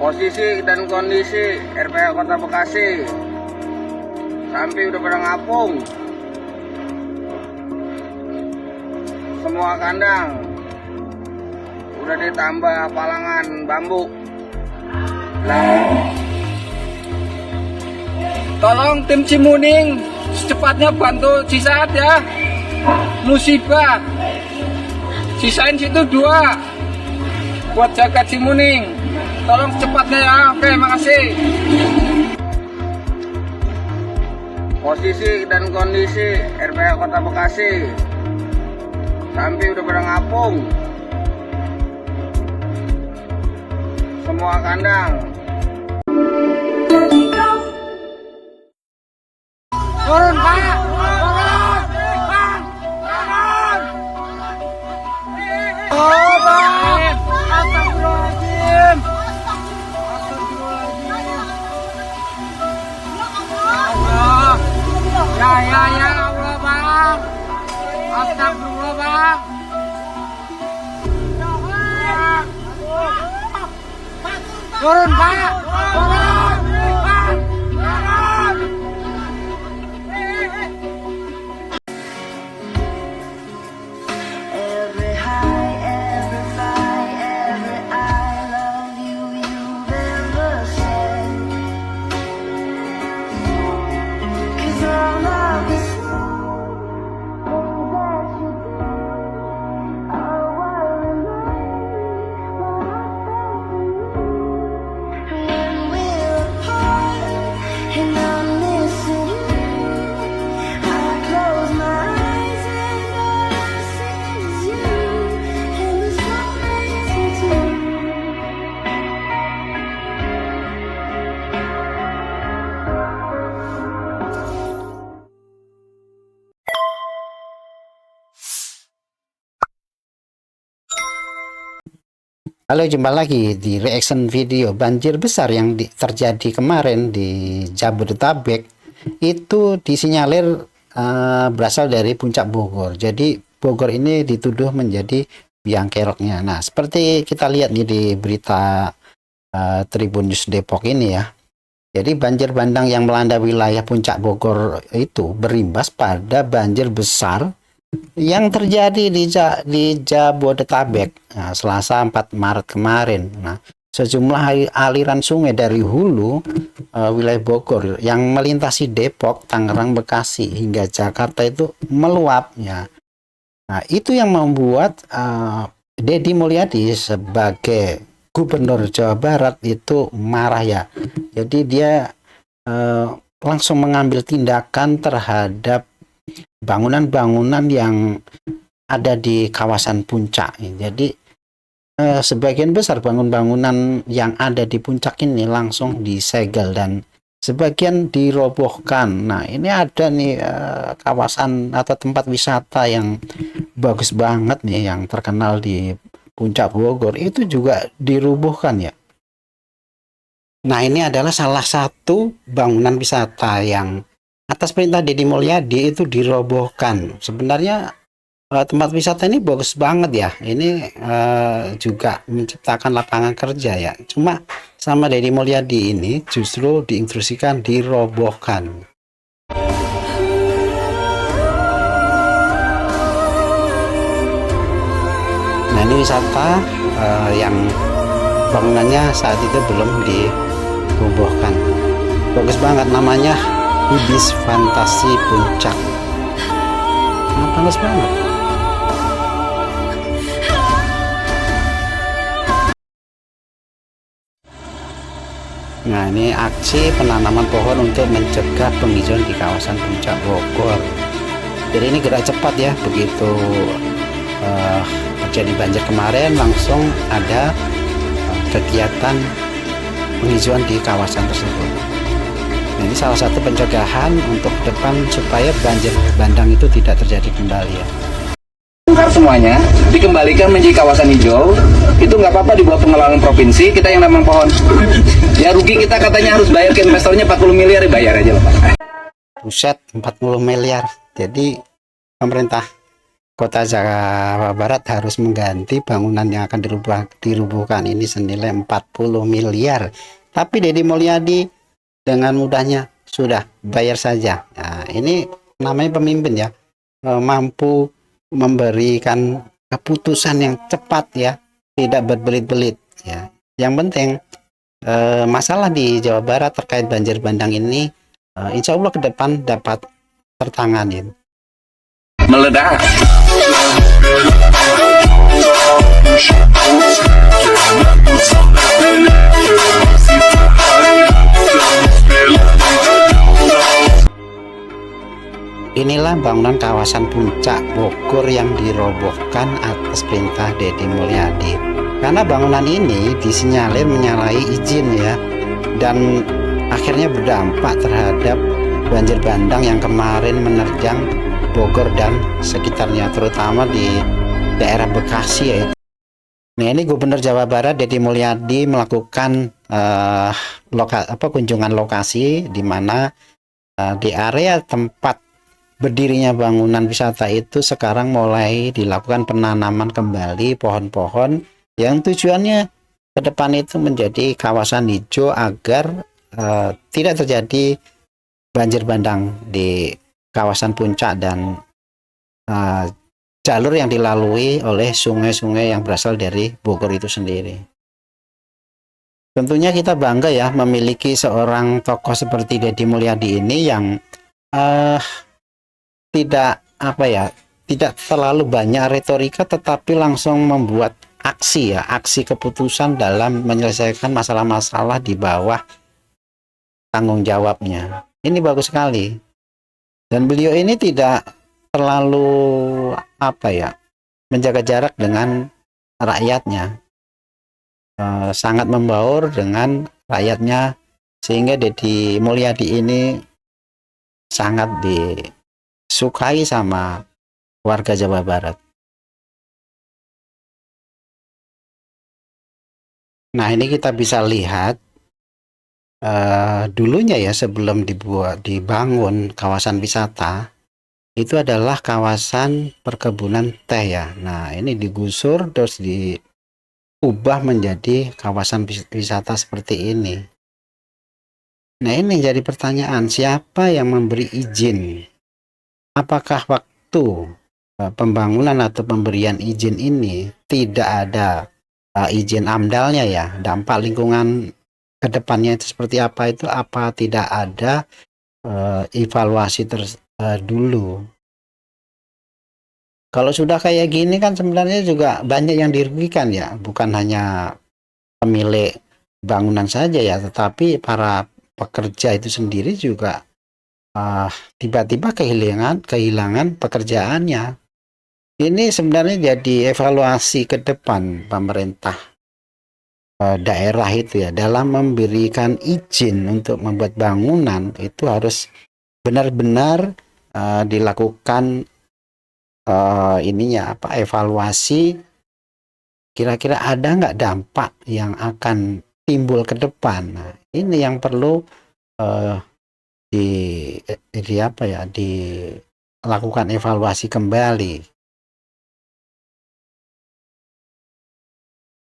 Posisi dan kondisi RPH Kota Bekasi, sapi udah pada ngapung, semua kandang udah ditambah palangan bambu. Tolong tim Cimuning secepatnya bantu Cisaat ya, musibah. Sisain situ 2 buat jaga Cimuning. Tolong secepatnya ya. Oke, makasih. Posisi dan kondisi RPH Kota Bekasi, sapi udah pada ngapung, semua kandang. Turun Pak, turun, Pak, turun. Oh Pak, astagfirullahaladzim. Allah, ya Allah Bang, astagfirullah Bang. Turun Pak, turun, Pak, turun. Every high, every fight, every I love you, you've ever said. 'Cause all of the things that you do are what remind me what I felt for you. When we're apart and I'm missing you, I close my eyes and all I see is you, and there's no reason to. Halo, jumpa lagi di reaction video banjir besar yang terjadi kemarin di Jabodetabek. Itu disinyalir berasal dari puncak Bogor. Jadi Bogor ini dituduh menjadi biang keroknya. Nah, seperti kita lihat nih di berita Tribun News Depok ini ya. Jadi banjir bandang yang melanda wilayah puncak Bogor itu berimbas pada banjir besar yang terjadi di Jabodetabek Selasa 4 Maret kemarin. Nah, sejumlah aliran sungai dari hulu wilayah Bogor yang melintasi Depok, Tangerang, Bekasi hingga Jakarta itu meluap ya. Nah, itu yang membuat Deddy Mulyadi sebagai Gubernur Jawa Barat itu marah ya. Jadi dia langsung mengambil tindakan terhadap bangunan-bangunan yang ada di kawasan puncak. Jadi sebagian besar bangunan-bangunan yang ada di puncak ini langsung disegel dan sebagian dirobohkan. Nah, ini ada nih kawasan atau tempat wisata yang bagus banget nih yang terkenal di puncak Bogor itu juga dirubuhkan ya. Nah, ini adalah salah satu bangunan wisata yang atas perintah Deddy Mulyadi itu dirobohkan. Sebenarnya tempat wisata ini bagus banget ya. Ini juga menciptakan lapangan kerja ya. Cuma sama Deddy Mulyadi ini justru diinstruksikan dirobohkan. Nah, ini wisata yang bangunannya saat itu belum dirobohkan. Bagus banget, namanya Ibis Fantasi Puncak. Nah, panas banget. Nah, ini aksi penanaman pohon untuk mencegah penghijauan di kawasan puncak Bogor. Jadi ini gerak cepat ya, begitu terjadi banjir kemarin langsung ada kegiatan penghijauan di kawasan tersebut. Nah, ini salah satu pencegahan untuk depan supaya banjir bandang itu tidak terjadi kembali ya. Bongkar semuanya, dikembalikan menjadi kawasan hijau. Itu nggak apa-apa dibuat pengelolaan provinsi, kita yang nanam pohon. Ya rugi kita katanya harus bayar ke investornya 40 miliar, bayar aja loh Pak. Buset, 40 miliar. Jadi pemerintah Kota Jawa Barat harus mengganti bangunan yang akan dirubuhkan ini senilai 40 miliar. Tapi Deddy Mulyadi dengan mudahnya sudah bayar saja. Nah, ini namanya pemimpin ya, mampu memberikan keputusan yang cepat ya, tidak berbelit-belit ya. Yang penting masalah di Jawa Barat terkait banjir bandang ini insya Allah ke depan dapat tertangani. Meledak. Inilah bangunan kawasan Puncak Bogor yang dirobohkan atas perintah Deddy Mulyadi. Karena bangunan ini disinyalir menyalahi izin ya, dan akhirnya berdampak terhadap banjir bandang yang kemarin menerjang Bogor dan sekitarnya, terutama di daerah Bekasi ya. Nah, ini Gubernur Jawa Barat Deddy Mulyadi melakukan kunjungan lokasi di mana di area tempat berdirinya bangunan wisata itu sekarang mulai dilakukan penanaman kembali pohon-pohon yang tujuannya ke depan itu menjadi kawasan hijau agar tidak terjadi banjir bandang di kawasan puncak dan jalur yang dilalui oleh sungai-sungai yang berasal dari Bogor itu sendiri. Tentunya kita bangga ya memiliki seorang tokoh seperti Deddy Mulyadi ini yang tidak terlalu banyak retorika, tetapi langsung membuat aksi keputusan dalam menyelesaikan masalah-masalah di bawah tanggung jawabnya. Ini bagus sekali. Dan beliau ini tidak terlalu menjaga jarak dengan rakyatnya. Sangat membaur dengan rakyatnya, sehingga Deddy Mulyadi ini sangat disukai sama warga Jawa Barat. Nah, ini kita bisa lihat dulunya ya, sebelum dibangun kawasan wisata itu adalah kawasan perkebunan teh ya. Nah, ini digusur terus diubah menjadi kawasan wisata seperti ini. Nah, ini jadi pertanyaan, siapa yang memberi izin? Apakah waktu pembangunan atau pemberian izin ini tidak ada izin AMDALnya ya, dampak lingkungan ke depannya itu seperti apa, itu apa tidak ada evaluasi dulu. Kalau sudah kayak gini kan sebenarnya juga banyak yang dirugikan ya, bukan hanya pemilik bangunan saja ya, tetapi para pekerja itu sendiri juga tiba-tiba kehilangan pekerjaannya. Ini sebenarnya jadi evaluasi ke depan pemerintah daerah itu ya, dalam memberikan izin untuk membuat bangunan itu harus benar-benar dilakukan evaluasi, kira-kira ada nggak dampak yang akan timbul ke depan. Nah, ini yang perlu dilakukan evaluasi kembali.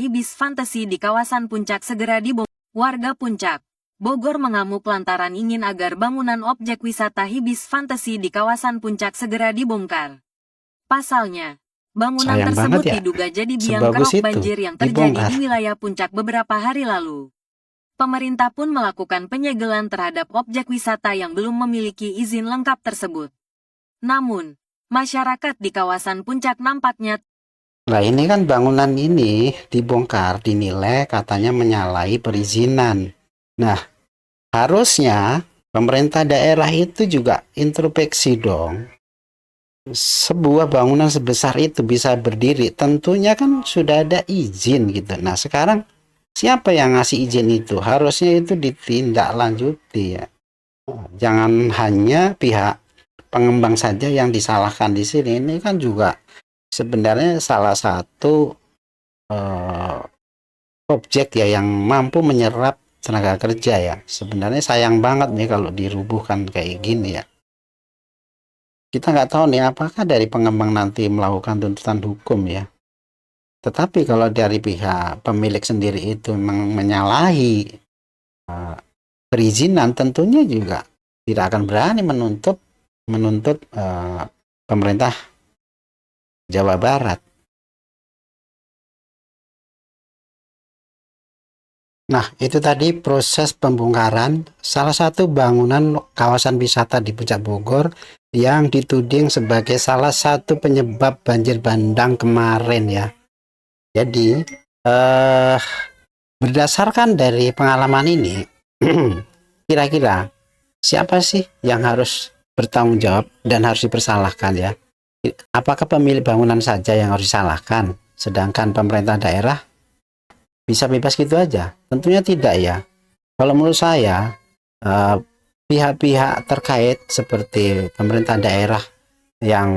Ibis fantasi di kawasan Puncak segera dibongkar. Warga Puncak Bogor mengamuk lantaran ingin agar bangunan objek wisata Ibis fantasi di kawasan Puncak segera dibongkar. Pasalnya, bangunan Sayang tersebut banget ya, diduga jadi biang sebagus kerok itu banjir yang terjadi dibongkar. di wilayah Puncak beberapa hari lalu. Pemerintah pun melakukan penyegelan terhadap objek wisata yang belum memiliki izin lengkap tersebut. Namun, masyarakat di kawasan Puncak nampaknya Nah, ini kan bangunan ini dibongkar dinilai katanya menyalahi perizinan. Nah, harusnya pemerintah daerah itu juga introspeksi dong. Sebuah bangunan sebesar itu bisa berdiri, tentunya kan sudah ada izin gitu. Nah, sekarang siapa yang ngasih izin itu? Harusnya itu ditindaklanjuti ya. Jangan hanya pihak pengembang saja yang disalahkan di sini. Ini kan juga sebenarnya salah satu objek ya yang mampu menyerap tenaga kerja ya. Sebenarnya sayang banget nih kalau dirubuhkan kayak gini ya. kita nggak tahu nih apakah dari pengembang nanti melakukan tuntutan hukum ya. Tetapi kalau dari pihak pemilik sendiri itu memang menyalahi perizinan, tentunya juga tidak akan berani menuntut pemerintah Jawa Barat. Nah, itu tadi proses pembongkaran salah satu bangunan kawasan wisata di Puncak Bogor yang dituding sebagai salah satu penyebab banjir bandang kemarin ya. Jadi, berdasarkan dari pengalaman ini, kira-kira siapa sih yang harus bertanggung jawab dan harus dipersalahkan ya? Apakah pemilik bangunan saja yang harus disalahkan, sedangkan pemerintah daerah bisa bebas gitu aja? Tentunya tidak ya. Kalau menurut saya, pihak-pihak terkait seperti pemerintah daerah yang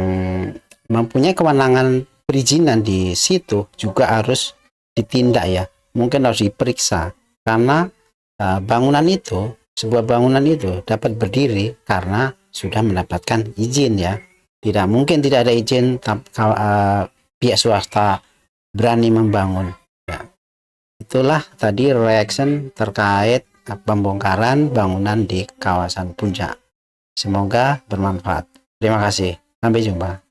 mempunyai kewenangan perizinan di situ juga harus ditindak ya. Mungkin harus diperiksa karena sebuah bangunan itu dapat berdiri karena sudah mendapatkan izin ya. Tidak mungkin tidak ada izin pihak swasta berani membangun. Itulah tadi reaction terkait pembongkaran bangunan di kawasan Puncak. Semoga bermanfaat. Terima kasih. Sampai jumpa.